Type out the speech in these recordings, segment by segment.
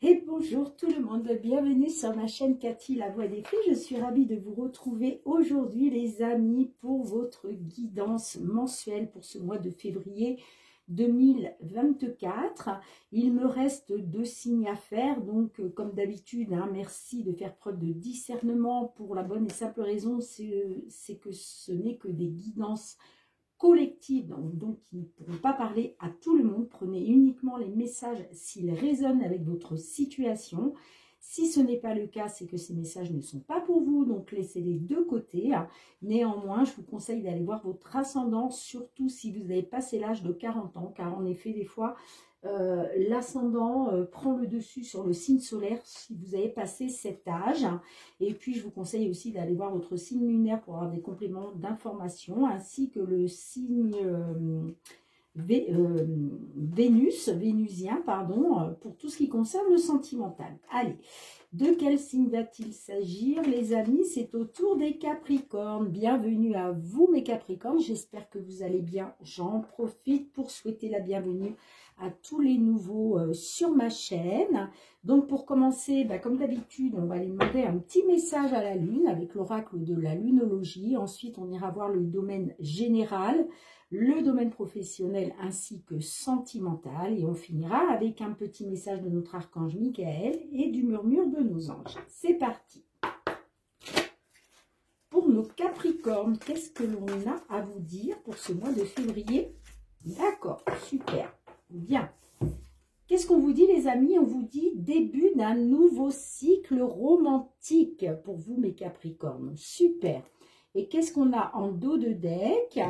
Et bonjour tout le monde, bienvenue sur ma chaîne Cathy, la voix des fées. Je suis ravie de vous retrouver aujourd'hui les amis pour votre guidance mensuelle pour ce mois de février 2024. Il me reste 2 signes à faire, donc comme d'habitude, merci de faire preuve de discernement pour la bonne et simple raison, c'est que ce n'est que des guidances collectives, donc qui ne pourront pas parler à tout le monde. Prenez uniquement les messages s'ils résonnent avec votre situation. Si ce n'est pas le cas, c'est que ces messages ne sont pas pour vous, donc laissez-les de côté. Néanmoins, je vous conseille d'aller voir votre ascendant, surtout si vous avez passé l'âge de 40 ans, car en effet, des fois, l'ascendant prend le dessus sur le signe solaire si vous avez passé cet âge. Et puis, je vous conseille aussi d'aller voir votre signe lunaire pour avoir des compléments d'information, ainsi que le signe vénusien, pardon, pour tout ce qui concerne le sentimental. Allez, de quel signe va-t-il s'agir, les amis? C'est au tour des Capricornes. Bienvenue à vous, mes Capricornes. J'espère que vous allez bien. J'en profite pour souhaiter la bienvenue à tous les nouveaux sur ma chaîne. Donc, pour commencer, comme d'habitude, on va aller demander un petit message à la Lune avec l'oracle de la lunologie. Ensuite, on ira voir le domaine général, le domaine professionnel ainsi que sentimental, et on finira avec un petit message de notre archange Michael et du murmure de nos anges. C'est parti. Pour nos Capricornes, qu'est-ce que l'on a à vous dire pour ce mois de février? D'accord, super, bien. Qu'est-ce qu'on vous dit, les amis? On vous dit début d'un nouveau cycle romantique pour vous, mes Capricornes. Super. Et qu'est-ce qu'on a en dos de deck?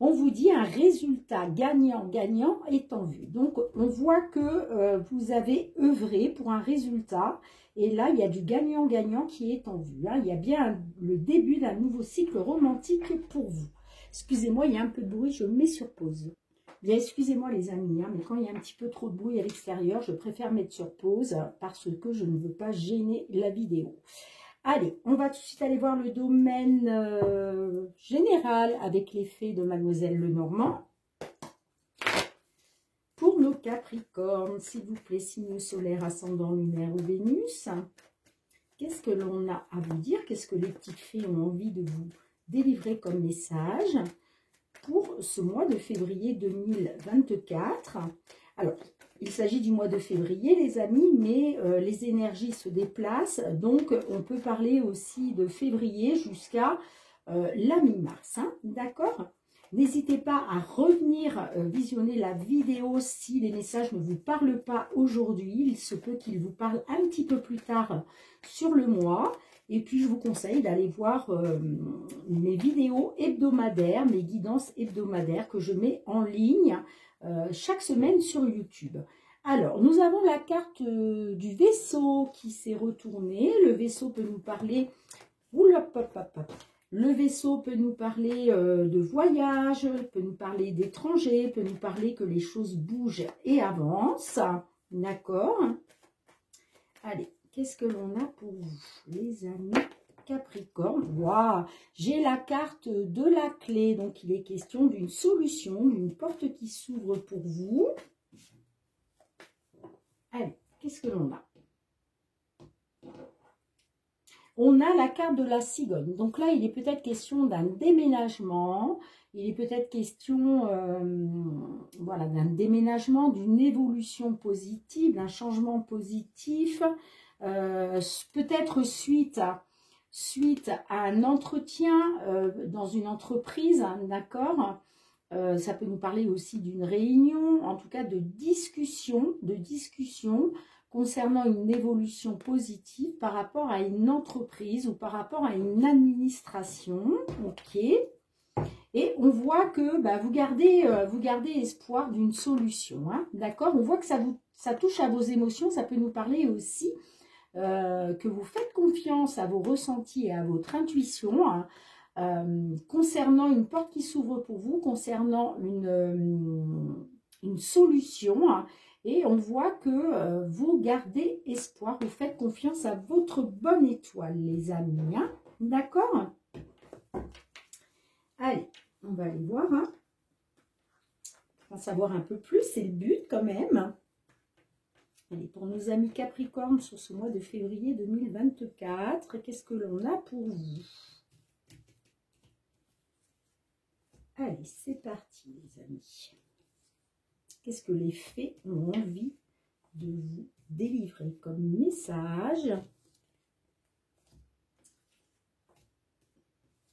On vous dit un résultat gagnant-gagnant est en vue. Donc, on voit que vous avez œuvré pour un résultat. Et là, il y a du gagnant-gagnant qui est en vue. Il y a bien le début d'un nouveau cycle romantique pour vous. Excusez-moi, il y a un peu de bruit, je mets sur pause. Bien, excusez-moi les amis, mais quand il y a un petit peu trop de bruit à l'extérieur, je préfère mettre sur pause parce que je ne veux pas gêner la vidéo. Allez, on va tout de suite aller voir le domaine général avec l'effet de Mademoiselle Lenormand. Pour nos Capricornes, s'il vous plaît, signe solaire, ascendant, lunaire ou Vénus, qu'est-ce que l'on a à vous dire? Qu'est-ce que les petites fées ont envie de vous délivrer comme message pour ce mois de février 2024? Alors, il s'agit du mois de février, les amis, mais les énergies se déplacent. Donc, on peut parler aussi de février jusqu'à la mi-mars. D'accord? N'hésitez pas à revenir visionner la vidéo si les messages ne vous parlent pas aujourd'hui. Il se peut qu'ils vous parlent un petit peu plus tard sur le mois. Et puis, je vous conseille d'aller voir mes vidéos hebdomadaires, mes guidances hebdomadaires que je mets en ligne chaque semaine sur YouTube. Alors, nous avons la carte du vaisseau qui s'est retournée. Le vaisseau peut nous parler... Le vaisseau peut nous parler de voyage, peut nous parler d'étrangers, peut nous parler que les choses bougent et avancent. D'accord? Allez. Qu'est-ce que l'on a pour vous, les amis Capricorne? Waouh, j'ai la carte de la clé. Donc, il est question d'une solution, d'une porte qui s'ouvre pour vous. Allez, qu'est-ce que l'on a? On a la carte de la cigogne. Donc là, il est peut-être question d'un déménagement. Il est peut-être question voilà, d'un déménagement, d'une évolution positive, d'un changement positif. Peut-être suite à un entretien dans une entreprise, d'accord? Ça peut nous parler aussi d'une réunion, en tout cas de discussion concernant une évolution positive par rapport à une entreprise ou par rapport à une administration, ok? Et on voit que vous gardez espoir d'une solution, d'accord? On voit que ça touche à vos émotions, ça peut nous parler aussi que vous faites confiance à vos ressentis et à votre intuition concernant une porte qui s'ouvre pour vous, concernant une solution. Et on voit que vous gardez espoir, vous faites confiance à votre bonne étoile, les amis. D'accord? Allez, on va aller voir. On va savoir un peu plus, c'est le but quand même. Allez, pour pour nos amis Capricorne sur ce mois de février 2024. Qu'est-ce que l'on a pour vous? Allez, c'est parti les amis. Qu'est-ce que les fées ont envie de vous délivrer comme message?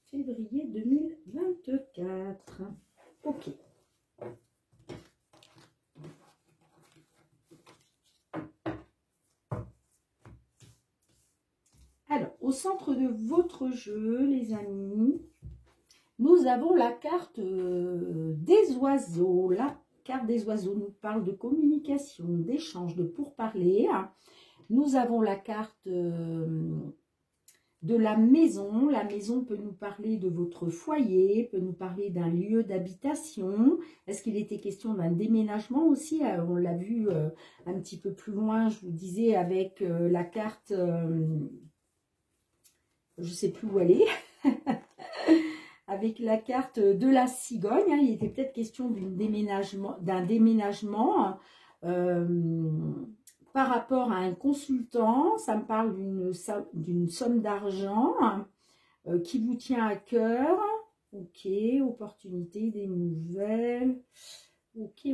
Février 2024. Ok. Alors, au centre de votre jeu, les amis, nous avons la carte des oiseaux. La carte des oiseaux nous parle de communication, d'échange, de pourparler. Nous avons la carte de la maison. La maison peut nous parler de votre foyer, peut nous parler d'un lieu d'habitation. Est-ce qu'il était question d'un déménagement aussi? On l'a vu un petit peu plus loin, je vous disais, avec la carte, je ne sais plus où elle est, avec la carte de la cigogne. Il était peut-être question d'un déménagement. Par rapport à un consultant, ça me parle d'une somme d'argent qui vous tient à cœur. Ok, opportunité, des nouvelles. Ok.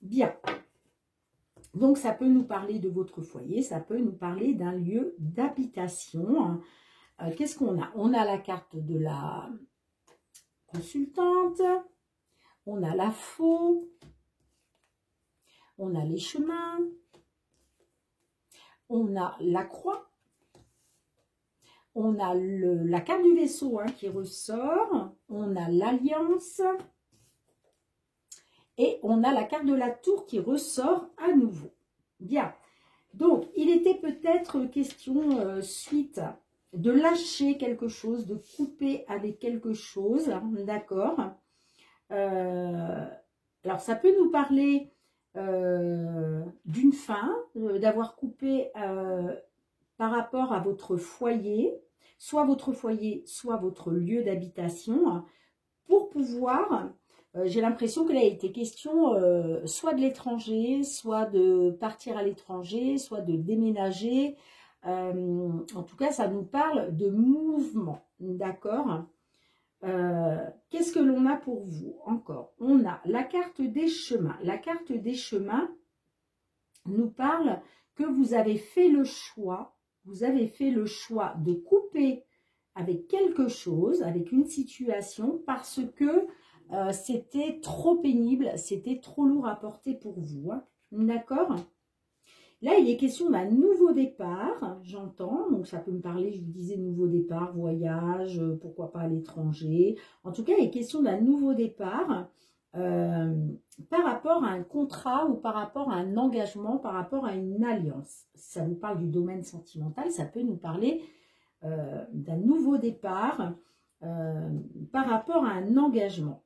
Bien. Donc, ça peut nous parler de votre foyer, ça peut nous parler d'un lieu d'habitation. Qu'est-ce qu'on a? On a la carte de la consultante, on a la faux, on a les chemins, on a la croix, on a la carte du vaisseau qui ressort, on a l'alliance et on a la carte de la tour qui ressort à nouveau. Bien, donc il était peut-être question suite de lâcher quelque chose, de couper avec quelque chose, d'accord. Alors ça peut nous parler d'une fin, d'avoir coupé par rapport à votre foyer, soit votre lieu d'habitation, pour pouvoir, j'ai l'impression que là il était question soit de l'étranger, soit de partir à l'étranger, soit de déménager. En tout cas, ça nous parle de mouvement, d'accord. Qu'est-ce que l'on a pour vous encore? On a la carte des chemins. La carte des chemins nous parle que vous avez fait le choix, de couper avec quelque chose, avec une situation, parce que c'était trop pénible, c'était trop lourd à porter pour vous. D'accord? Là, il est question d'un nouveau départ, j'entends, donc ça peut me parler, je vous disais, nouveau départ, voyage, pourquoi pas à l'étranger. En tout cas, il est question d'un nouveau départ par rapport à un contrat ou par rapport à un engagement, par rapport à une alliance. Ça vous parle du domaine sentimental, ça peut nous parler d'un nouveau départ par rapport à un engagement.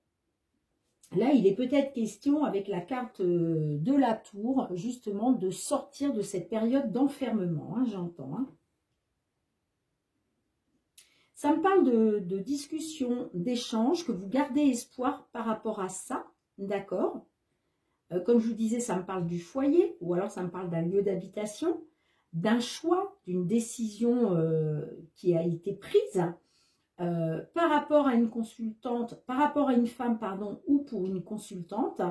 Là, il est peut-être question, avec la carte de la tour, justement, de sortir de cette période d'enfermement, j'entends. Ça me parle de discussion, d'échange, que vous gardez espoir par rapport à ça, d'accord. Comme je vous disais, ça me parle du foyer, ou alors ça me parle d'un lieu d'habitation, d'un choix, d'une décision qui a été prise, par rapport à une consultante, par rapport à une femme, pardon, ou pour une consultante,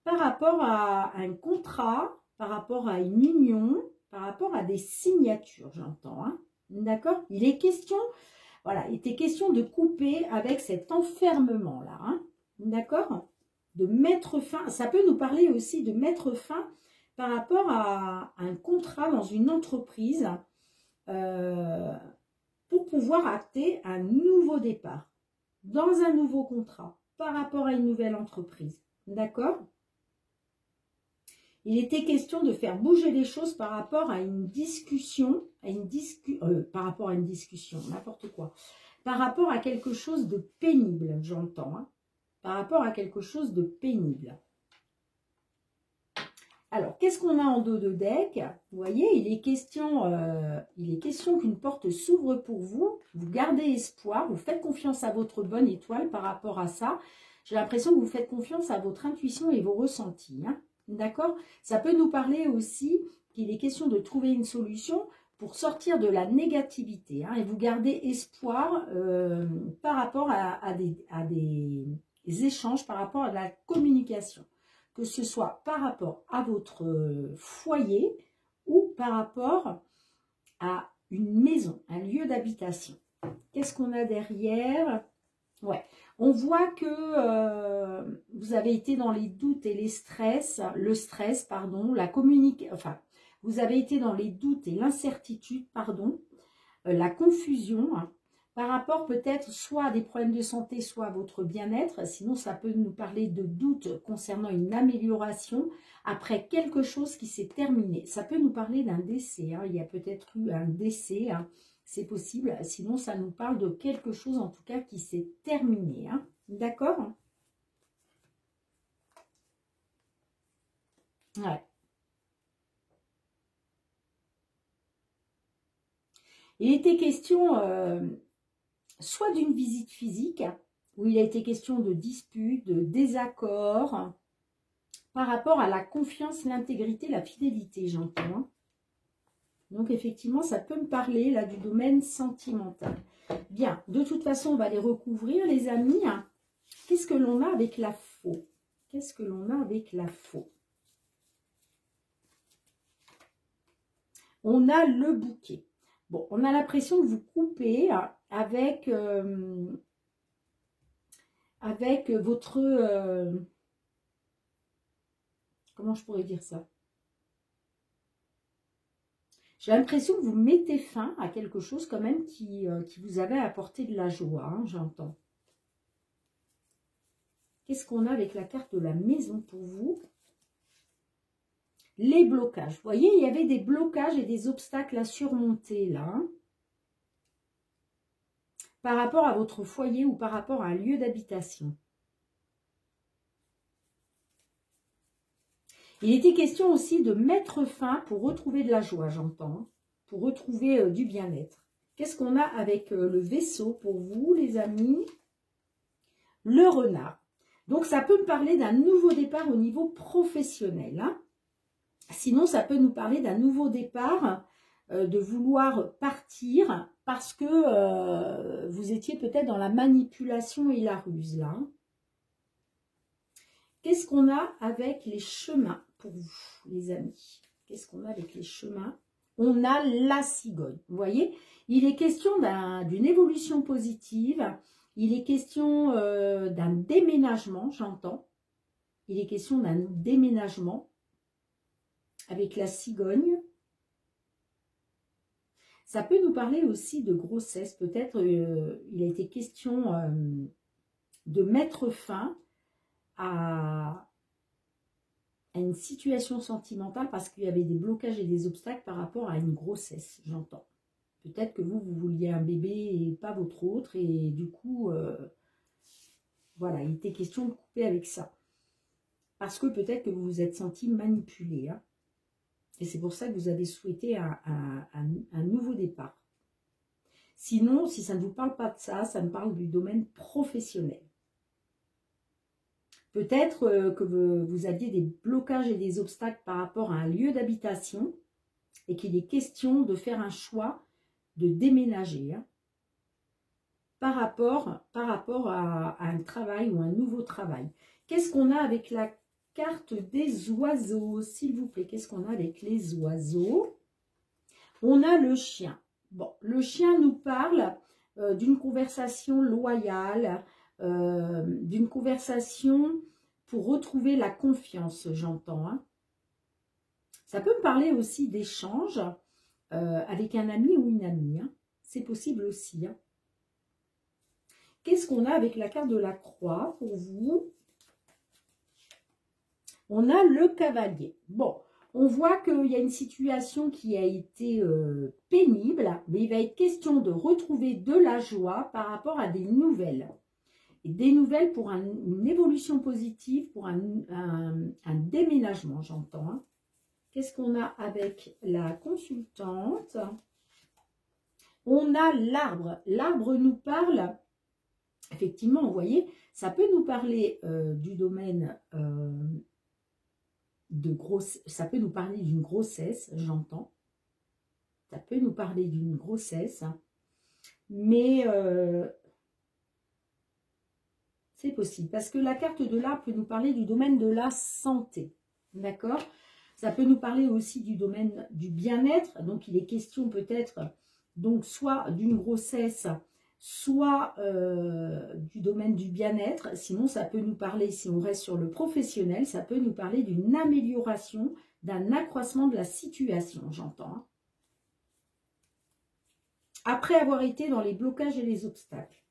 par rapport à un contrat, par rapport à une union, par rapport à des signatures, j'entends. D'accord? Il est question, voilà, il était question de couper avec cet enfermement-là. D'accord? De mettre fin, ça peut nous parler aussi de mettre fin par rapport à un contrat dans une entreprise, pour pouvoir acter un nouveau départ, dans un nouveau contrat, par rapport à une nouvelle entreprise. D'accord? Il était question de faire bouger les choses par rapport à une discussion, par rapport à une discussion, n'importe quoi, par rapport à quelque chose de pénible, j'entends, par rapport à quelque chose de pénible. Alors, qu'est-ce qu'on a en dos de deck? Vous voyez, il est question qu'une porte s'ouvre pour vous. Vous gardez espoir, vous faites confiance à votre bonne étoile par rapport à ça. J'ai l'impression que vous faites confiance à votre intuition et vos ressentis. D'accord? Ça peut nous parler aussi qu'il est question de trouver une solution pour sortir de la négativité, hein, et vous gardez espoir par rapport à des échanges, par rapport à la communication, que ce soit par rapport à votre foyer ou par rapport à une maison, un lieu d'habitation. Qu'est-ce qu'on a derrière? Ouais, on voit que vous avez été dans les doutes et les stress, le stress, pardon, la communication, enfin, vous avez été dans les doutes et l'incertitude, pardon, la confusion, hein, par rapport peut-être soit à des problèmes de santé, soit à votre bien-être. Sinon, ça peut nous parler de doutes concernant une amélioration après quelque chose qui s'est terminé. Ça peut nous parler d'un décès, hein. Il y a peut-être eu un décès, hein. C'est possible. Sinon, ça nous parle de quelque chose, en tout cas, qui s'est terminé, hein. D'accord? Ouais. Il était question soit d'une visite physique, où il a été question de disputes, de désaccords, par rapport à la confiance, l'intégrité, la fidélité, j'entends. Donc, effectivement, ça peut me parler, là, du domaine sentimental. Bien, de toute façon, on va les recouvrir, les amis. Qu'est-ce que l'on a avec la faux? Qu'est-ce que l'on a avec la faux? On a le bouquet. Bon, on a l'impression que vous coupez avec votre... comment je pourrais dire ça? J'ai l'impression que vous mettez fin à quelque chose quand même qui vous avait apporté de la joie, hein, j'entends. Qu'est-ce qu'on a avec la carte de la maison pour vous? Les blocages. Vous voyez, il y avait des blocages et des obstacles à surmonter là, hein, par rapport à votre foyer ou par rapport à un lieu d'habitation. Il était question aussi de mettre fin pour retrouver de la joie, j'entends, pour retrouver du bien-être. Qu'est-ce qu'on a avec le vaisseau pour vous, les amis? Le renard. Donc, ça peut me parler d'un nouveau départ au niveau professionnel, hein. Sinon, ça peut nous parler d'un nouveau départ, de vouloir partir parce que vous étiez peut-être dans la manipulation et la ruse, là, hein. Qu'est-ce qu'on a avec les chemins pour vous, les amis? Qu'est-ce qu'on a avec les chemins? On a la cigogne. Vous voyez, il est question d'une évolution positive. Il est question d'un déménagement, j'entends. Il est question d'un déménagement avec la cigogne. Ça peut nous parler aussi de grossesse. Peut-être il a été question de mettre fin à une situation sentimentale parce qu'il y avait des blocages et des obstacles par rapport à une grossesse, j'entends. Peut-être que vous vouliez un bébé et pas votre autre, et du coup, voilà, il était question de couper avec ça. Parce que peut-être que vous vous êtes senti manipulé, hein. Et c'est pour ça que vous avez souhaité un nouveau départ. Sinon, si ça ne vous parle pas de ça, ça me parle du domaine professionnel. Peut-être que vous aviez des blocages et des obstacles par rapport à un lieu d'habitation et qu'il est question de faire un choix de déménager, hein, par rapport à un travail ou un nouveau travail. Qu'est-ce qu'on a avec la carte des oiseaux, s'il vous plaît? Qu'est-ce qu'on a avec les oiseaux? On a le chien. Bon, le chien nous parle d'une conversation loyale, d'une conversation pour retrouver la confiance, j'entends, hein. Ça peut me parler aussi d'échanges avec un ami ou une amie, hein. C'est possible aussi, hein. Qu'est-ce qu'on a avec la carte de la croix pour vous? On a le cavalier. Bon, on voit qu'il y a une situation qui a été pénible, mais il va être question de retrouver de la joie par rapport à des nouvelles. Et des nouvelles pour une évolution positive, pour un déménagement, j'entends, hein. Qu'est-ce qu'on a avec la consultante? On a l'arbre. L'arbre nous parle, effectivement, vous voyez, ça peut nous parler du domaine de grossesse, ça peut nous parler d'une grossesse, j'entends. Ça peut nous parler d'une grossesse, mais c'est possible. Parce que la carte de l'arbre peut nous parler du domaine de la santé. D'accord? Ça peut nous parler aussi du domaine du bien-être. Donc, il est question peut-être, donc, soit d'une grossesse, soit du domaine du bien-être. Sinon, ça peut nous parler, si on reste sur le professionnel, ça peut nous parler d'une amélioration, d'un accroissement de la situation, j'entends. Hein. Après avoir été dans les blocages et les obstacles.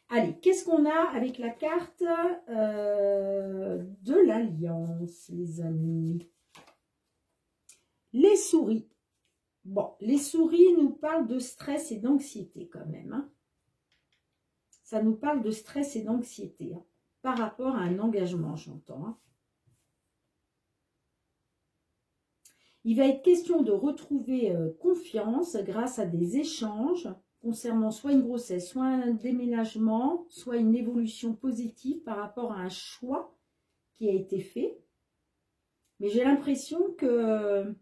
Allez, qu'est-ce qu'on a avec la carte de l'Alliance, les amis? Les souris. Bon, les souris nous parlent de stress et d'anxiété quand même. Hein. Ça nous parle de stress et d'anxiété hein, par rapport à un engagement, j'entends. Hein. Il va être question de retrouver confiance grâce à des échanges concernant soit une grossesse, soit un déménagement, soit une évolution positive par rapport à un choix qui a été fait. Mais j'ai l'impression que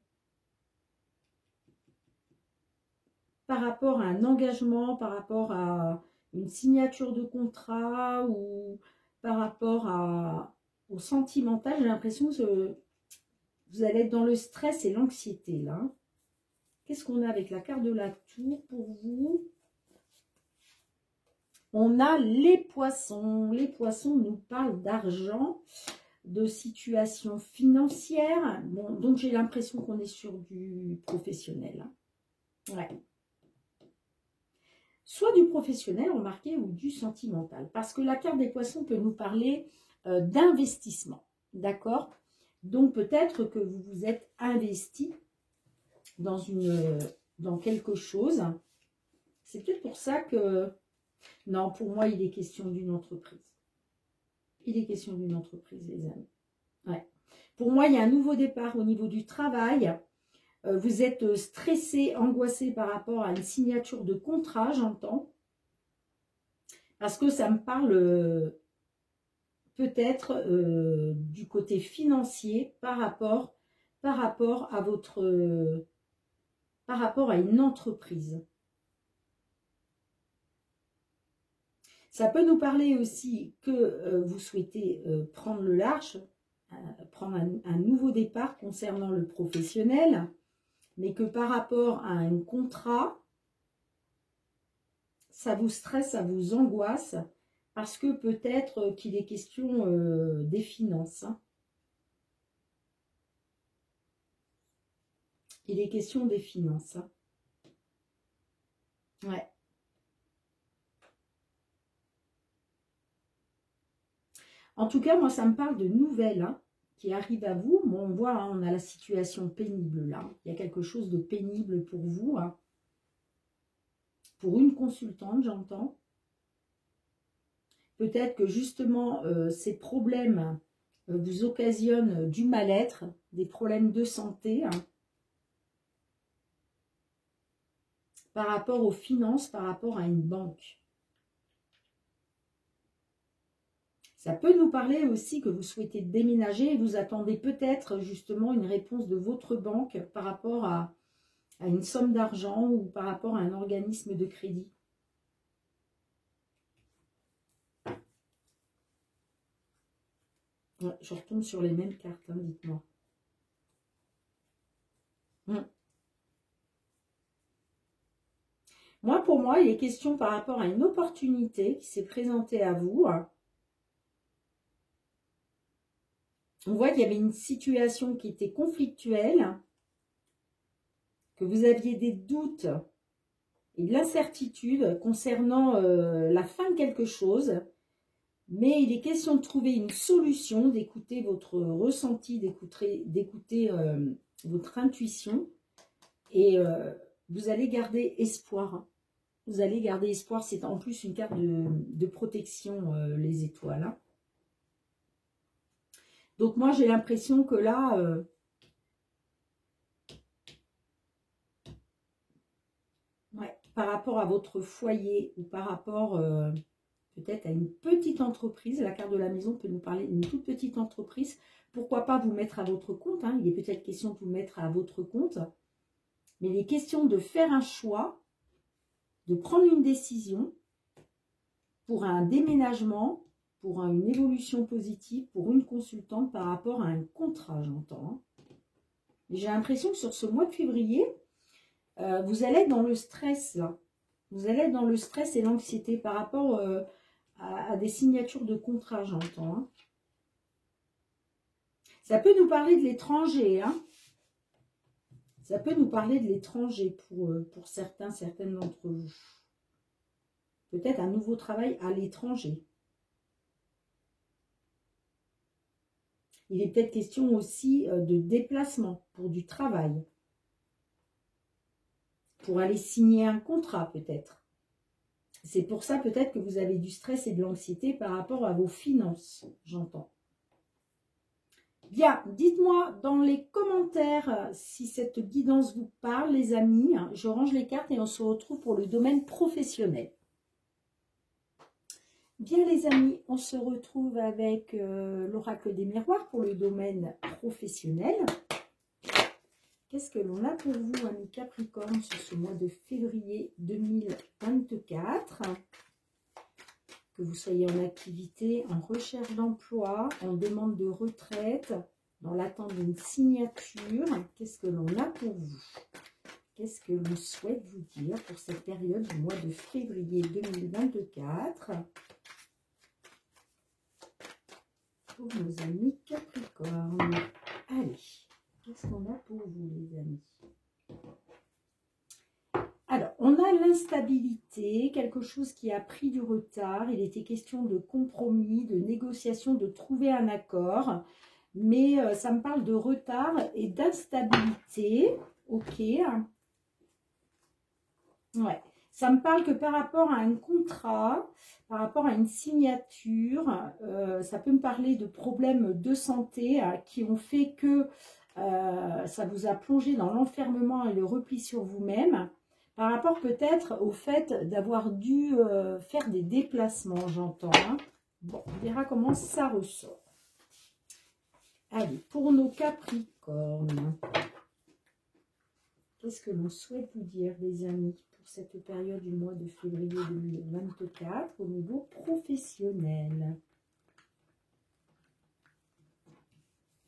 par rapport à un engagement, par rapport à une signature de contrat ou par rapport au sentimental, j'ai l'impression que vous allez être dans le stress et l'anxiété là. Qu'est-ce qu'on a avec la carte de la tour pour vous? On a les poissons. Les poissons nous parlent d'argent, de situation financière. Bon, donc j'ai l'impression qu'on est sur du professionnel. Ouais. Soit du professionnel, remarquez, ou du sentimental. Parce que la carte des poissons peut nous parler d'investissement. D'accord? Donc peut-être que vous vous êtes investi dans quelque chose. C'est peut-être pour ça que... Non, pour moi, il est question d'une entreprise. Il est question d'une entreprise, les amis. Ouais. Pour moi, il y a un nouveau départ au niveau du travail. Vous êtes stressé, angoissé par rapport à une signature de contrat, j'entends. Parce que ça me parle peut-être du côté financier par rapport à votre... par rapport à une entreprise. Ça peut nous parler aussi que vous souhaitez prendre le large, prendre un nouveau départ concernant le professionnel, mais que par rapport à un contrat, ça vous stresse, ça vous angoisse, parce que peut-être qu'il est question des finances. Hein. Il est question des finances. Hein. Ouais. En tout cas, moi, ça me parle de nouvelles hein, qui arrivent à vous. Bon, on voit, hein, on a la situation pénible là. Il y a quelque chose de pénible pour vous. Hein. Pour une consultante, j'entends. Peut-être que justement, ces problèmes vous occasionnent du mal-être, des problèmes de santé. Hein, par rapport aux finances, par rapport à une banque. Ça peut nous parler aussi que vous souhaitez déménager et vous attendez peut-être justement une réponse de votre banque par rapport à une somme d'argent ou par rapport à un organisme de crédit. Ouais, je retombe sur les mêmes cartes, hein, dites-moi. Moi, pour moi, il est question par rapport à une opportunité qui s'est présentée à vous. On voit qu'il y avait une situation qui était conflictuelle, que vous aviez des doutes et de l'incertitude concernant la fin de quelque chose. Mais il est question de trouver une solution, d'écouter votre ressenti, d'écouter votre intuition. Et vous allez garder espoir. Vous allez garder espoir. C'est en plus une carte de protection, les étoiles. Hein. Donc moi, j'ai l'impression que là... ouais, par rapport à votre foyer ou par rapport peut-être à une petite entreprise. La carte de la maison peut nous parler d'une toute petite entreprise. Pourquoi pas vous mettre à votre compte, hein. Il est peut-être question de vous mettre à votre compte. Mais il est question de faire un choix, de prendre une décision pour un déménagement, pour une évolution positive, pour une consultante par rapport à un contrat, j'entends. J'ai l'impression que sur ce mois de février, vous allez être dans le stress, là. Vous allez être dans le stress et l'anxiété par rapport à des signatures de contrat, j'entends. Hein. Ça peut nous parler de l'étranger, hein. Ça peut nous parler de l'étranger pour certains, certaines d'entre vous. Peut-être un nouveau travail à l'étranger. Il est peut-être question aussi de déplacement pour du travail. Pour aller signer un contrat peut-être. C'est pour ça peut-être que vous avez du stress et de l'anxiété par rapport à vos finances, j'entends. Bien, dites-moi dans les commentaires si cette guidance vous parle, les amis. Je range les cartes et on se retrouve pour le domaine professionnel. Bien les amis, on se retrouve avec l'oracle des miroirs pour le domaine professionnel. Qu'est-ce que l'on a pour vous, amis Capricorne, sur ce mois de février 2024? Que vous soyez en activité, en recherche d'emploi, en demande de retraite, dans l'attente d'une signature, qu'est-ce que l'on a pour vous? Qu'est-ce que l'on souhaite vous dire pour cette période du mois de février 2024 pour nos amis Capricorne? Allez, qu'est-ce qu'on a pour vous les amis? Alors, on a l'instabilité, quelque chose qui a pris du retard. Il était question de compromis, de négociation, de trouver un accord. Mais ça me parle de retard et d'instabilité. Ok. Ouais. Ça me parle que par rapport à un contrat, par rapport à une signature, ça peut me parler de problèmes de santé qui ont fait que ça vous a plongé dans l'enfermement et le repli sur vous-même. Par rapport peut-être au fait d'avoir dû faire des déplacements, j'entends. Hein. Bon, on verra comment ça ressort. Allez, pour nos Capricornes, qu'est-ce que l'on souhaite vous dire, les amis, pour cette période du mois de février 2024 au niveau professionnel?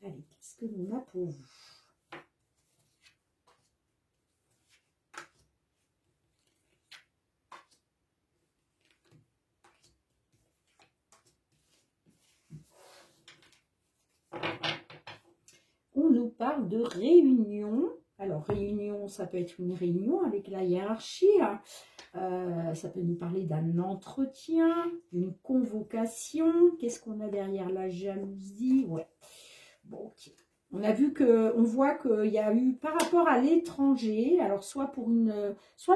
Allez, qu'est-ce que l'on a pour vous? On nous parle de réunion. Alors, réunion, ça peut être une réunion avec la hiérarchie. Ça peut nous parler d'un entretien, d'une convocation. Qu'est-ce qu'on a derrière la jalousie? Ouais. Bon, ok. On voit qu'il y a eu par rapport à l'étranger, alors soit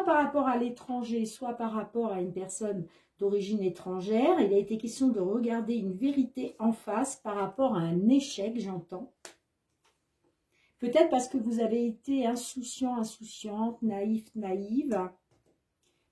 par rapport à l'étranger, soit par rapport à une personne d'origine étrangère, il a été question de regarder une vérité en face par rapport à un échec, j'entends. Peut-être parce que vous avez été insouciant, insouciante, naïf, naïve,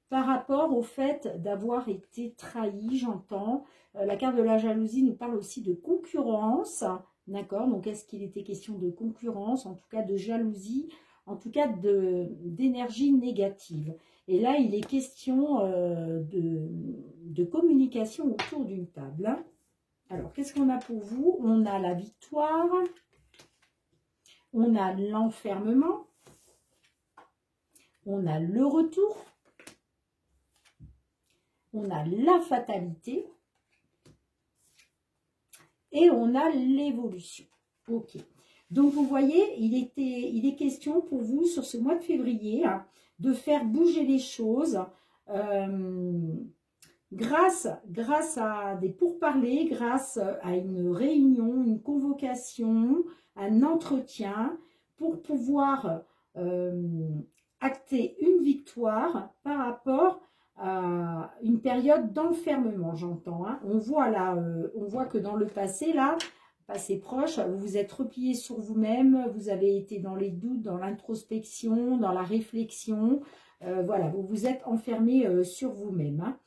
par rapport au fait d'avoir été trahi, j'entends. La carte de la jalousie nous parle aussi de concurrence, d'accord? Donc, est-ce qu'il était question de concurrence, en tout cas de jalousie, en tout cas d'énergie négative? Et là, il est question de communication autour d'une table. Alors, qu'est-ce qu'on a pour vous? On a la victoire. On a l'enfermement, on a le retour, on a la fatalité et on a l'évolution. Ok. Donc, vous voyez, il est question pour vous, sur ce mois de février, de faire bouger les choses grâce à des pourparlers, grâce à une réunion, une convocation, un entretien pour pouvoir acter une victoire par rapport à une période d'enfermement, j'entends. Hein. On voit là, on voit que dans le passé, là, passé proche, vous vous êtes replié sur vous-même, vous avez été dans les doutes, dans l'introspection, dans la réflexion. Voilà, vous vous êtes enfermé sur vous-même. Hein.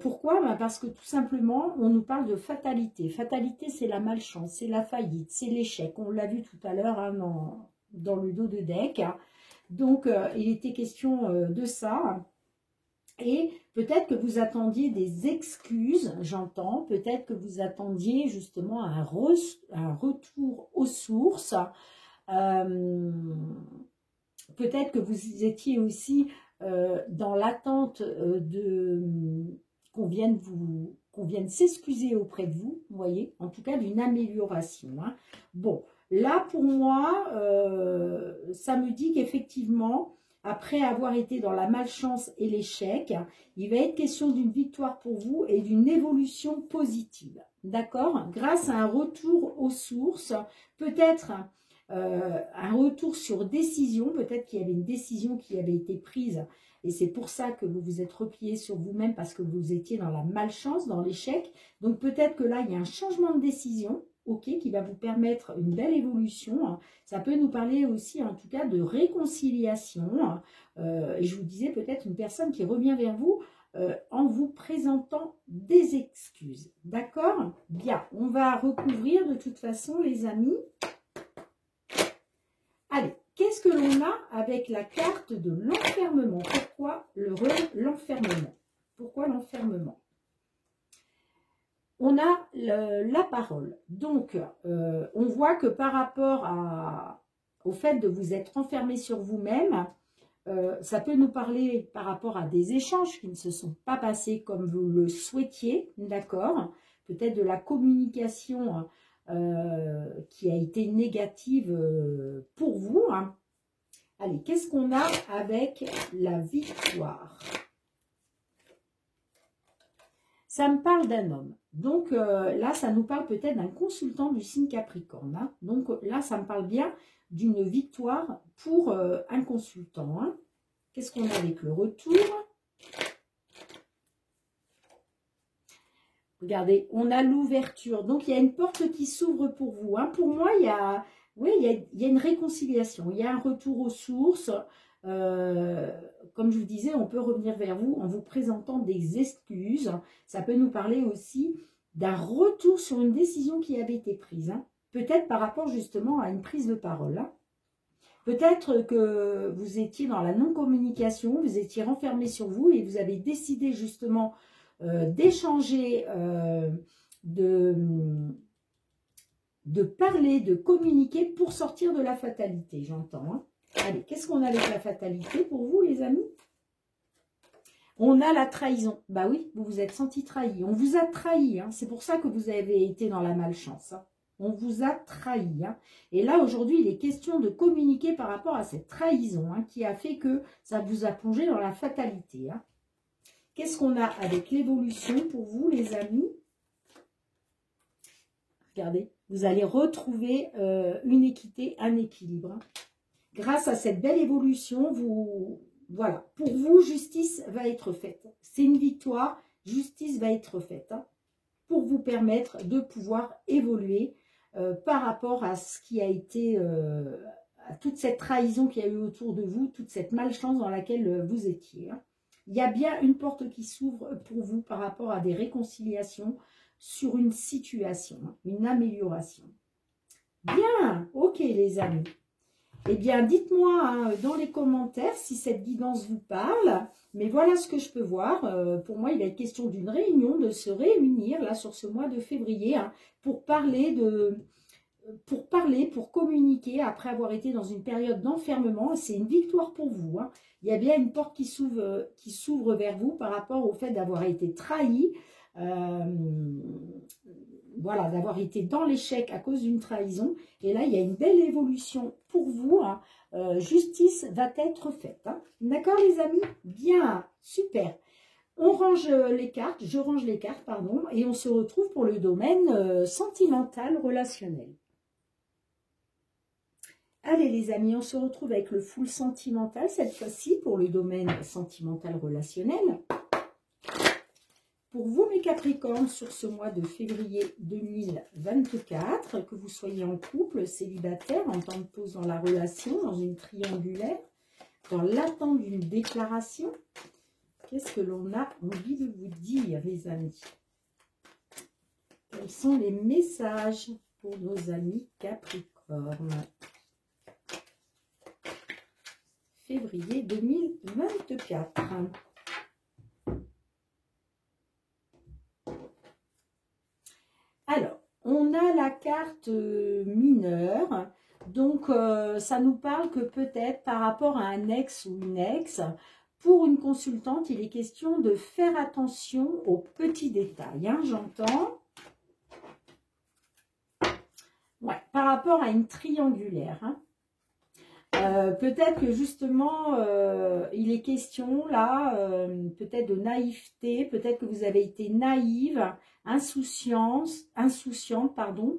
Pourquoi? Ben parce que tout simplement, on nous parle de fatalité. Fatalité, c'est la malchance, c'est la faillite, c'est l'échec. On l'a vu tout à l'heure hein, dans le dos de deck. Donc, il était question de ça. Et peut-être que vous attendiez des excuses, j'entends. Peut-être que vous attendiez justement un retour aux sources. Peut-être que vous étiez aussi dans l'attente qu'on vienne s'excuser auprès de vous, vous voyez, en tout cas d'une amélioration. Hein. Bon, là pour moi, ça me dit qu'effectivement, après avoir été dans la malchance et l'échec, il va être question d'une victoire pour vous et d'une évolution positive. D'accord? Grâce à un retour aux sources, peut-être un retour sur décision, peut-être qu'il y avait une décision qui avait été prise et c'est pour ça que vous vous êtes replié sur vous-même parce que vous étiez dans la malchance, dans l'échec. Donc peut-être que là, il y a un changement de décision, ok, qui va vous permettre une belle évolution. Ça peut nous parler aussi, en tout cas, de réconciliation. Et je vous disais peut-être une personne qui revient vers vous en vous présentant des excuses. D'accord? Bien, on va recouvrir de toute façon, les amis. Allez, qu'est-ce que l'on a avec la carte de l'enfermement? Pourquoi l'enfermement? Pourquoi l'enfermement? On a la parole. Donc, on voit que par rapport au fait de vous être enfermé sur vous-même, ça peut nous parler par rapport à des échanges qui ne se sont pas passés comme vous le souhaitiez, d'accord? Peut-être de la communication qui a été négative pour vous. Hein. Allez, qu'est-ce qu'on a avec la victoire? Ça me parle d'un homme. Donc là, ça nous parle peut-être d'un consultant du signe Capricorne. Hein. Donc là, ça me parle bien d'une victoire pour un consultant. Hein. Qu'est-ce qu'on a avec le retour? Regardez, on a l'ouverture. Donc, il y a une porte qui s'ouvre pour vous. Hein. Pour moi, il y a une réconciliation. Il y a un retour aux sources. Comme je vous disais, on peut revenir vers vous en vous présentant des excuses. Ça peut nous parler aussi d'un retour sur une décision qui avait été prise. Hein. Peut-être par rapport justement à une prise de parole. Hein. Peut-être que vous étiez dans la non-communication, vous étiez renfermé sur vous et vous avez décidé justement d'échanger, de parler, de communiquer pour sortir de la fatalité, j'entends. Hein. Allez, qu'est-ce qu'on a avec la fatalité pour vous, les amis? On a la trahison. Bah oui, vous vous êtes senti trahi. On vous a trahi. Hein. C'est pour ça que vous avez été dans la malchance. Hein. On vous a trahi. Hein. Et là, aujourd'hui, il est question de communiquer par rapport à cette trahison hein, qui a fait que ça vous a plongé dans la fatalité. Hein. Qu'est-ce qu'on a avec l'évolution pour vous, les amis? Regardez, vous allez retrouver une équité, un équilibre. Hein. Grâce à cette belle évolution, voilà, pour vous, justice va être faite. C'est une victoire, justice va être faite. Hein, pour vous permettre de pouvoir évoluer par rapport à ce qui a été, à toute cette trahison qu'il y a eu autour de vous, toute cette malchance dans laquelle vous étiez. Hein. Il y a bien une porte qui s'ouvre pour vous par rapport à des réconciliations sur une situation, une amélioration. Bien, ok les amis. Eh bien, dites-moi hein, dans les commentaires si cette guidance vous parle. Mais voilà ce que je peux voir. Pour moi, il est question d'une réunion, de se réunir là sur ce mois de février hein, pour communiquer après avoir été dans une période d'enfermement. C'est une victoire pour vous. Hein. Il y a bien une porte qui s'ouvre vers vous par rapport au fait d'avoir été trahi. Voilà, d'avoir été dans l'échec à cause d'une trahison. Et là, il y a une belle évolution pour vous. Hein. Justice va être faite. Hein. D'accord, les amis? Bien, super. On range les cartes, je range les cartes, pardon, et on se retrouve pour le domaine sentimental, relationnel. Allez, les amis, on se retrouve avec le full sentimental, cette fois-ci, pour le domaine sentimental, relationnel. Pour vous, mes Capricornes, sur ce mois de février 2024, que vous soyez en couple, célibataire, en temps de pause dans la relation, dans une triangulaire, dans l'attente d'une déclaration, Qu'est-ce que l'on a envie de vous dire, les amis? Quels sont les messages pour nos amis Capricorne? Février 2024. Alors, on a la carte mineure. Donc, ça nous parle que peut-être par rapport à un ex ou une ex, pour une consultante, il est question de faire attention aux petits détails. Hein, j'entends. Ouais, par rapport à une triangulaire. Hein. Peut-être que justement, il est question là, peut-être de naïveté, peut-être que vous avez été naïve, insouciante, pardon,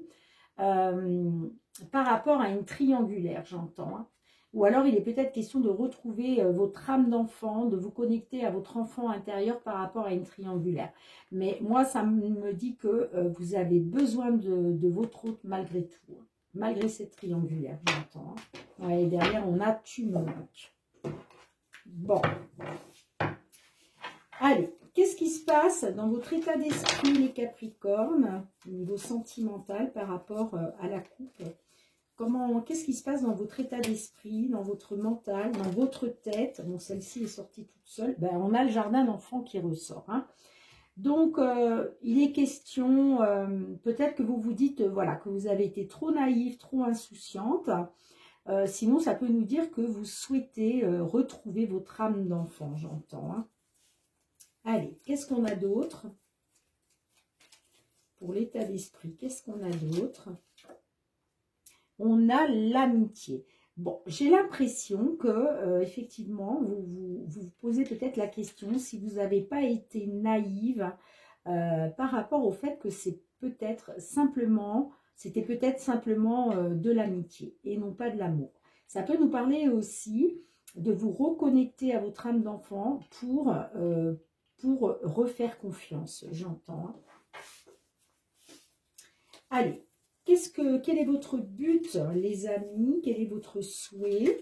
par rapport à une triangulaire, j'entends. Hein. Ou alors, il est peut-être question de retrouver votre âme d'enfant, de vous connecter à votre enfant intérieur par rapport à une triangulaire. Mais moi, ça me dit que vous avez besoin de votre autre malgré tout. Hein. Malgré cette triangulaire, j'entends. Hein. Ouais, et derrière, on a « tu me manques ». Bon. Allez, qu'est-ce qui se passe dans votre état d'esprit, les Capricornes, au niveau sentimental par rapport à la coupe? Qu'est-ce qui se passe dans votre état d'esprit, dans votre mental, dans votre tête? Bon, celle-ci est sortie toute seule. Ben, on a le jardin d'enfant qui ressort. Hein. Donc, il est question, peut-être que vous vous dites, voilà, que vous avez été trop naïve, trop insouciante. Sinon, ça peut nous dire que vous souhaitez retrouver votre âme d'enfant, j'entends. Hein. Allez, qu'est-ce qu'on a d'autre? Pour l'état d'esprit, qu'est-ce qu'on a d'autre? On a l'amitié. Bon, j'ai l'impression que, effectivement, vous posez peut-être la question si vous n'avez pas été naïve par rapport au fait que c'était peut-être simplement de l'amitié et non pas de l'amour. Ça peut nous parler aussi de vous reconnecter à votre âme d'enfant pour refaire confiance, j'entends. Allez. Quel est votre but, les amis? Quel est votre souhait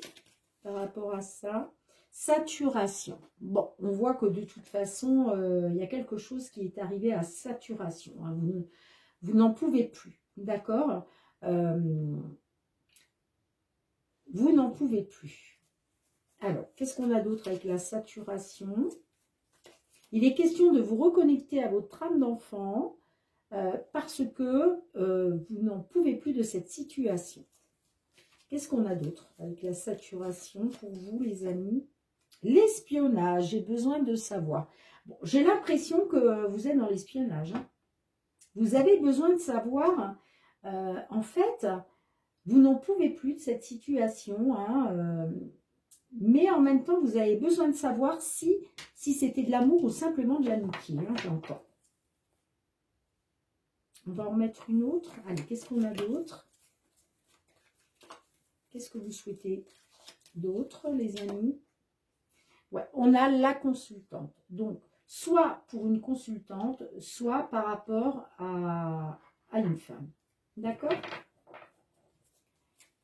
par rapport à ça? Saturation. Bon, on voit que de toute façon, il y a quelque chose qui est arrivé à saturation. Hein. Vous n'en pouvez plus, d'accord? Vous n'en pouvez plus. Alors, qu'est-ce qu'on a d'autre avec la saturation? Il est question de vous reconnecter à votre âme d'enfant. Parce que vous n'en pouvez plus de cette situation. Qu'est-ce qu'on a d'autre avec la saturation pour vous, les amis? L'espionnage, j'ai besoin de savoir. Bon, j'ai l'impression que vous êtes dans l'espionnage. Hein. Vous avez besoin de savoir, en fait, vous n'en pouvez plus de cette situation, hein, mais en même temps, vous avez besoin de savoir si c'était de l'amour ou simplement de l'amitié, hein, j'entends. On va en mettre une autre. Allez, qu'est-ce qu'on a d'autre? Qu'est-ce que vous souhaitez d'autre, les amis? Ouais, on a la consultante. Donc, soit pour une consultante, soit par rapport à une femme. D'accord?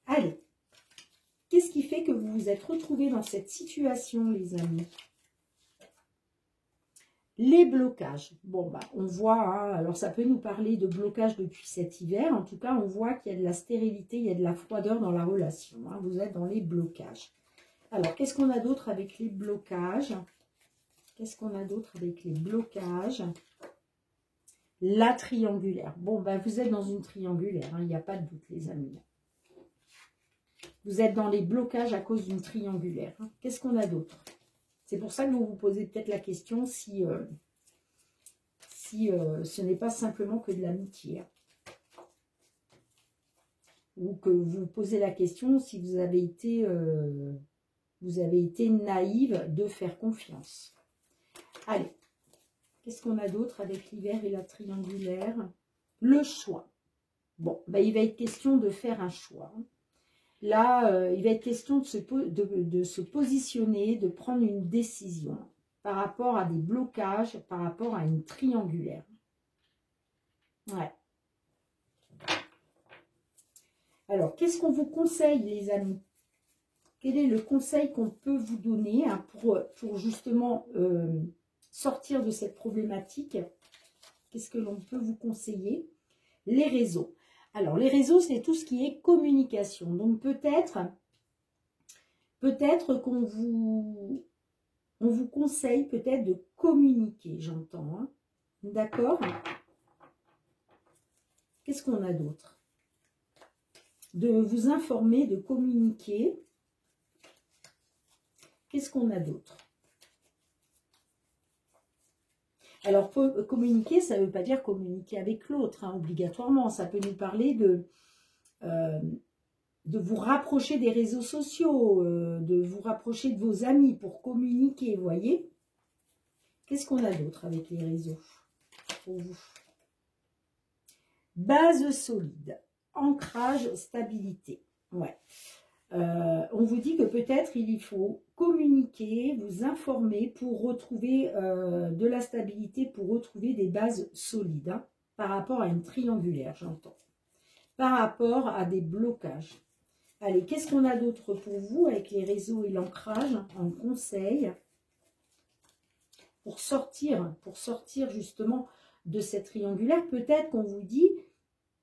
Allez. Qu'est-ce qui fait que vous vous êtes retrouvés dans cette situation, les amis? Les blocages. Bon, bah, on voit, hein, alors ça peut nous parler de blocage depuis cet hiver. En tout cas, on voit qu'il y a de la stérilité, il y a de la froideur dans la relation. Hein, vous êtes dans les blocages. Alors, qu'est-ce qu'on a d'autre avec les blocages? Qu'est-ce qu'on a d'autre avec les blocages? La triangulaire. Bon, bah, vous êtes dans une triangulaire, hein, il n'y a pas de doute, les amis. Vous êtes dans les blocages à cause d'une triangulaire. Hein. Qu'est-ce qu'on a d'autre? C'est pour ça que vous vous posez peut-être la question si ce n'est pas simplement que de l'amitié. Hein. Ou que vous posez la question si vous avez été naïve de faire confiance. Allez, qu'est-ce qu'on a d'autre avec l'hiver et la triangulaire? Le choix. Bon, ben, il va être question de faire un choix. Hein. Là, il va être question de se positionner, de prendre une décision par rapport à des blocages, par rapport à une triangulaire. Ouais. Alors, qu'est-ce qu'on vous conseille, les amis? Quel est le conseil qu'on peut vous donner hein, pour justement sortir de cette problématique? Qu'est-ce que l'on peut vous conseiller? Les réseaux. Alors, les réseaux, c'est tout ce qui est communication. Donc, peut-être qu'on vous conseille peut-être de communiquer, j'entends. Hein. D'accord? Qu'est-ce qu'on a d'autre? De vous informer, de communiquer. Qu'est-ce qu'on a d'autre? Alors, communiquer, ça ne veut pas dire communiquer avec l'autre, hein, obligatoirement. Ça peut nous parler de vous rapprocher des réseaux sociaux, de vous rapprocher de vos amis pour communiquer, vous voyez? Qu'est-ce qu'on a d'autre avec les réseaux pour vous? Base solide, ancrage, stabilité. Ouais. On vous dit que peut-être il faut communiquer, vous informer pour retrouver de la stabilité, pour retrouver des bases solides, hein, par rapport à une triangulaire, j'entends. Par rapport à des blocages. Allez, qu'est-ce qu'on a d'autre pour vous avec les réseaux et l'ancrage en conseil pour sortir justement de cette triangulaire? Peut-être qu'on vous dit,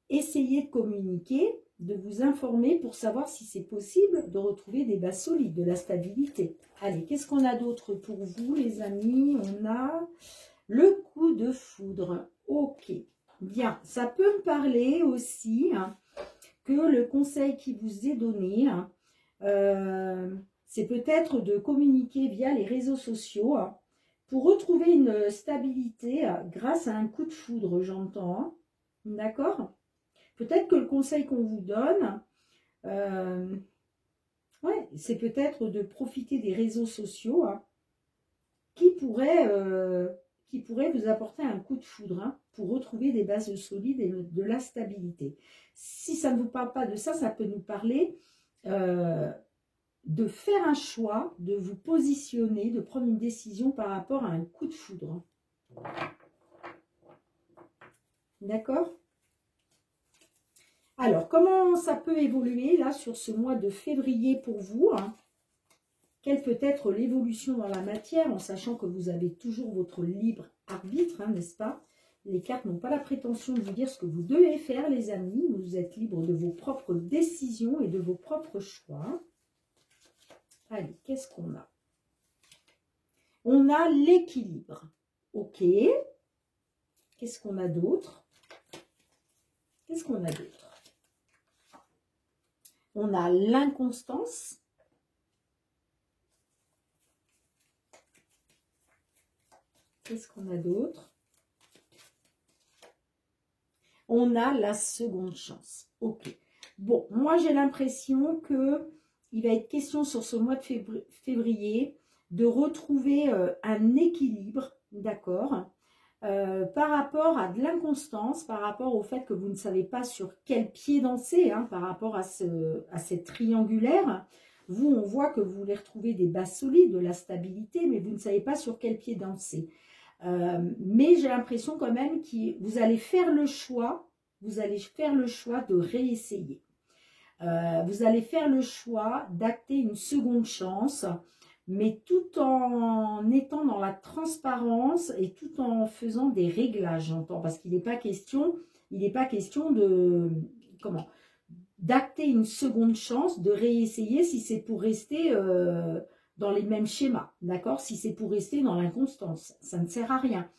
essayez de communiquer, de vous informer pour savoir si c'est possible de retrouver des bases solides, de la stabilité. Allez, qu'est-ce qu'on a d'autre pour vous, les amis? On a le coup de foudre. Ok, bien. Ça peut me parler aussi hein, que le conseil qui vous est donné, hein, c'est peut-être de communiquer via les réseaux sociaux hein, pour retrouver une stabilité grâce à un coup de foudre, j'entends. Hein. D'accord ? Peut-être que le conseil qu'on vous donne, ouais, c'est peut-être de profiter des réseaux sociaux hein, qui pourraient vous apporter un coup de foudre hein, pour retrouver des bases solides et de la stabilité. Si ça ne vous parle pas de ça, ça peut nous parler de faire un choix, de vous positionner, de prendre une décision par rapport à un coup de foudre. D'accord ? Alors, comment ça peut évoluer là sur ce mois de février pour vous hein? Quelle peut être l'évolution dans la matière, en sachant que vous avez toujours votre libre arbitre, hein, n'est-ce pas? Les cartes n'ont pas la prétention de vous dire ce que vous devez faire, les amis. Vous êtes libre de vos propres décisions et de vos propres choix. Allez, qu'est-ce qu'on a? On a l'équilibre. Ok. Qu'est-ce qu'on a d'autre? Qu'est-ce qu'on a d'autre? On a l'inconstance. Qu'est-ce qu'on a d'autre? On a la seconde chance. Ok. Bon, moi j'ai l'impression que il va être question sur ce mois de février de retrouver un équilibre, d'accord, par rapport à de l'inconstance, par rapport au fait que vous ne savez pas sur quel pied danser, hein, par rapport à cette triangulaire. Vous, on voit que vous voulez retrouver des bases solides, de la stabilité, mais vous ne savez pas sur quel pied danser. Mais j'ai l'impression quand même que vous allez faire le choix, de réessayer. Vous allez faire le choix d'acter une seconde chance, mais tout en étant dans la transparence et tout en faisant des réglages, j'entends, parce qu'il n'est pas question de d'acter une seconde chance, de réessayer si c'est pour rester dans les mêmes schémas, d'accord? Si c'est pour rester dans l'inconstance, ça ne sert à rien.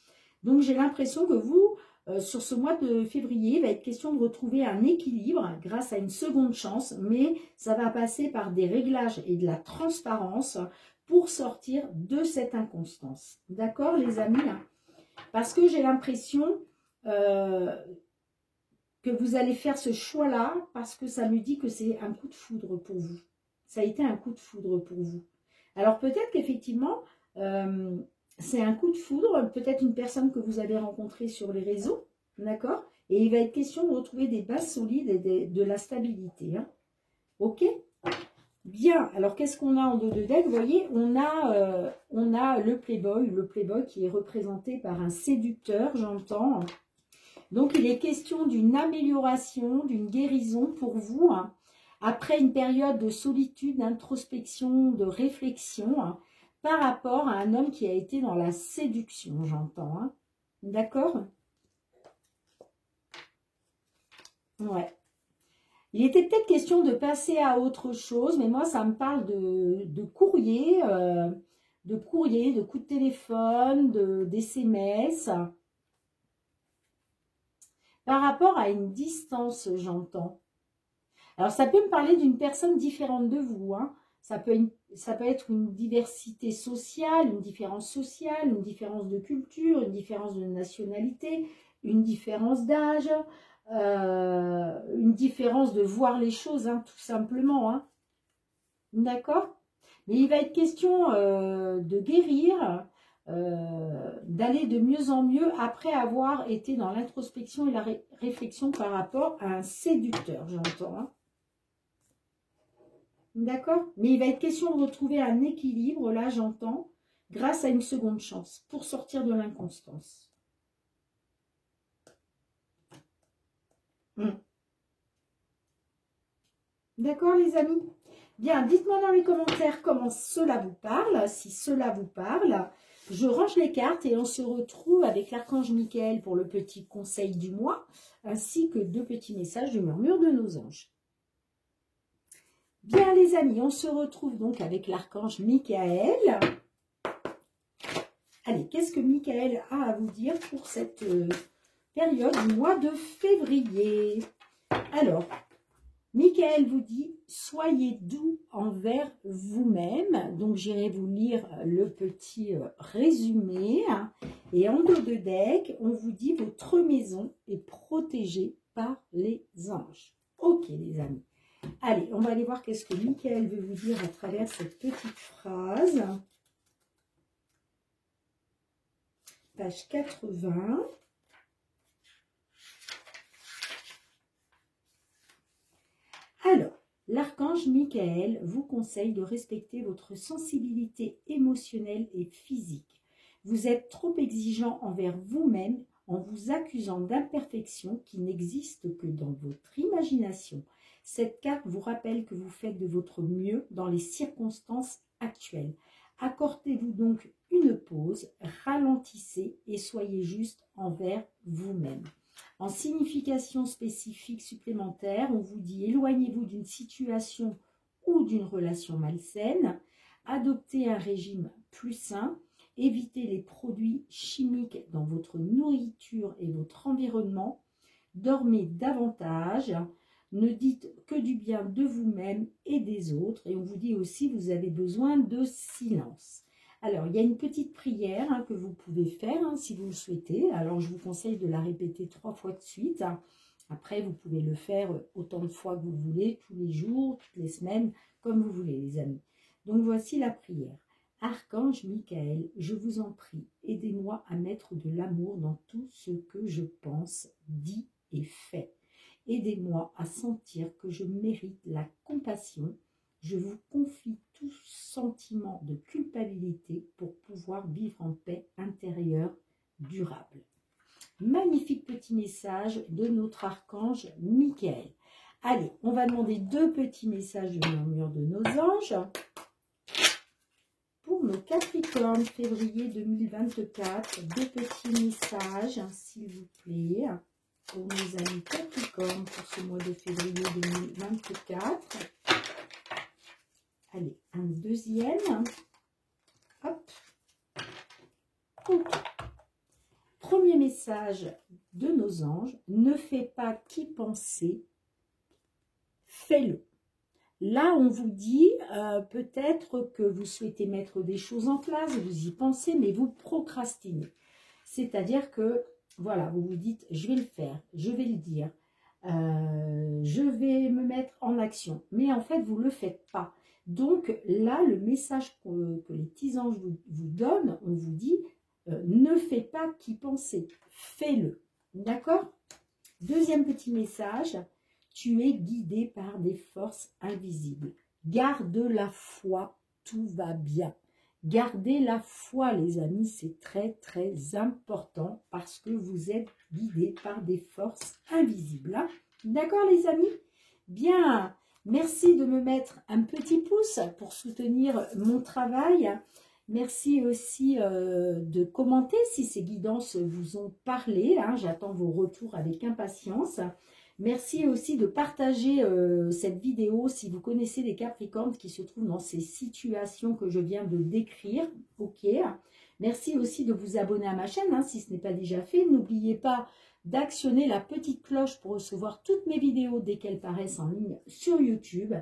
Donc j'ai l'impression que vous, sur ce mois de février, il va être question de retrouver un équilibre grâce à une seconde chance, mais ça va passer par des réglages et de la transparence pour sortir de cette inconstance. D'accord, les amis? Parce que j'ai l'impression que vous allez faire ce choix-là, parce que ça me dit que c'est un coup de foudre pour vous. Ça a été un coup de foudre pour vous. Alors peut-être qu'effectivement, c'est un coup de foudre, peut-être une personne que vous avez rencontrée sur les réseaux, d'accord? Et il va être question de retrouver des bases solides et de la stabilité. Hein. Ok? Bien, alors qu'est-ce qu'on a en dos de deck? Vous voyez, on a le Playboy qui est représenté par un séducteur, j'entends. Donc il est question d'une amélioration, d'une guérison pour vous, hein, après une période de solitude, d'introspection, de réflexion, hein, par rapport à un homme qui a été dans la séduction, j'entends. Hein. D'accord? Ouais. Il était peut-être question de passer à autre chose, mais moi, ça me parle de courrier, de coups de téléphone, d'SMS. Par rapport à une distance, j'entends. Alors, ça peut me parler d'une personne différente de vous. Hein. Ça peut être une diversité sociale, une différence de culture, une différence de nationalité, une différence d'âge, une différence de voir les choses, hein, tout simplement. Hein. D'accord? Mais il va être question de guérir, d'aller de mieux en mieux après avoir été dans l'introspection et la réflexion par rapport à un séducteur, j'entends. Hein. D'accord? Mais il va être question de retrouver un équilibre, là j'entends, grâce à une seconde chance, pour sortir de l'inconstance. D'accord les amis? Bien, dites-moi dans les commentaires comment cela vous parle, si cela vous parle. Je range les cartes et on se retrouve avec l'archange Michael pour le petit conseil du mois, ainsi que 2 petits messages du murmure de nos anges. Bien les amis, on se retrouve donc avec l'archange Michael. Allez, qu'est-ce que Michael a à vous dire pour cette période du mois de février? Alors, Michael vous dit, soyez doux envers vous-même. Donc, j'irai vous lire le petit résumé. Et en dos de deck, on vous dit, votre maison est protégée par les anges. Ok, les amis. Allez, on va aller voir qu'est-ce que Michael veut vous dire à travers cette petite phrase. Page 80. Alors, l'archange Michael vous conseille de respecter votre sensibilité émotionnelle et physique. Vous êtes trop exigeant envers vous-même en vous accusant d'imperfections qui n'existent que dans votre imagination. Cette carte vous rappelle que vous faites de votre mieux dans les circonstances actuelles. Accordez-vous donc une pause, ralentissez et soyez juste envers vous-même. En signification spécifique supplémentaire, on vous dit éloignez-vous d'une situation ou d'une relation malsaine, adoptez un régime plus sain, évitez les produits chimiques dans votre nourriture et votre environnement, dormez davantage, ne dites que du bien de vous-même et des autres. Et on vous dit aussi vous avez besoin de silence. Alors, il y a une petite prière hein, que vous pouvez faire hein, si vous le souhaitez. Alors, je vous conseille de la répéter 3 fois de suite. Après, vous pouvez le faire autant de fois que vous voulez, tous les jours, toutes les semaines, comme vous voulez, les amis. Donc, voici la prière. Archange Michael, je vous en prie, aidez-moi à mettre de l'amour dans tout ce que je pense, dis et fais. Aidez-moi à sentir que je mérite la compassion. Je vous confie tout sentiment de culpabilité pour pouvoir vivre en paix intérieure durable. Magnifique petit message de notre archange Michael. Allez, on va demander 2 petits messages de murmure de nos anges. Pour nos Capricornes, février 2024, 2 petits messages, s'il vous plaît, pour nos amis Capricornes pour ce mois de février 2024. Allez, un deuxième. Hop. Ok. Premier message de nos anges, ne fais pas qu'y penser, fais-le. Là, on vous dit peut-être que vous souhaitez mettre des choses en place, vous y pensez, mais vous procrastinez. C'est-à-dire que, voilà, vous vous dites, je vais le faire, je vais le dire, je vais me mettre en action. Mais en fait, vous ne le faites pas. Donc là, le message que les petits anges vous donnent, on vous dit, ne fais pas qu'y penser, fais-le. D'accord? Deuxième petit message, tu es guidé par des forces invisibles. Garde la foi, tout va bien. Gardez la foi, les amis, c'est très, très important parce que vous êtes guidés par des forces invisibles. Hein? D'accord, les amis? Bien. Merci de me mettre un petit pouce pour soutenir mon travail. Merci aussi de commenter si ces guidances vous ont parlé. Hein. J'attends vos retours avec impatience. Merci aussi de partager cette vidéo si vous connaissez des Capricornes qui se trouvent dans ces situations que je viens de décrire. Ok. Merci aussi de vous abonner à ma chaîne hein, si ce n'est pas déjà fait. N'oubliez pas d'actionner la petite cloche pour recevoir toutes mes vidéos dès qu'elles paraissent en ligne sur YouTube.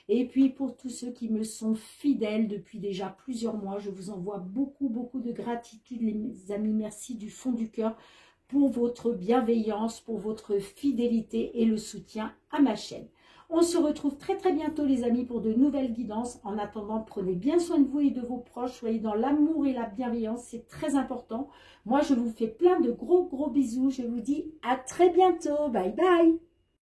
Et puis pour tous ceux qui me sont fidèles depuis déjà plusieurs mois, je vous envoie beaucoup de gratitude les amis. Merci du fond du cœur pour votre bienveillance, pour votre fidélité et le soutien à ma chaîne. On se retrouve très bientôt les amis pour de nouvelles guidances. En attendant, prenez bien soin de vous et de vos proches. Soyez dans l'amour et la bienveillance, c'est très important. Moi, je vous fais plein de gros bisous. Je vous dis à très bientôt. Bye bye.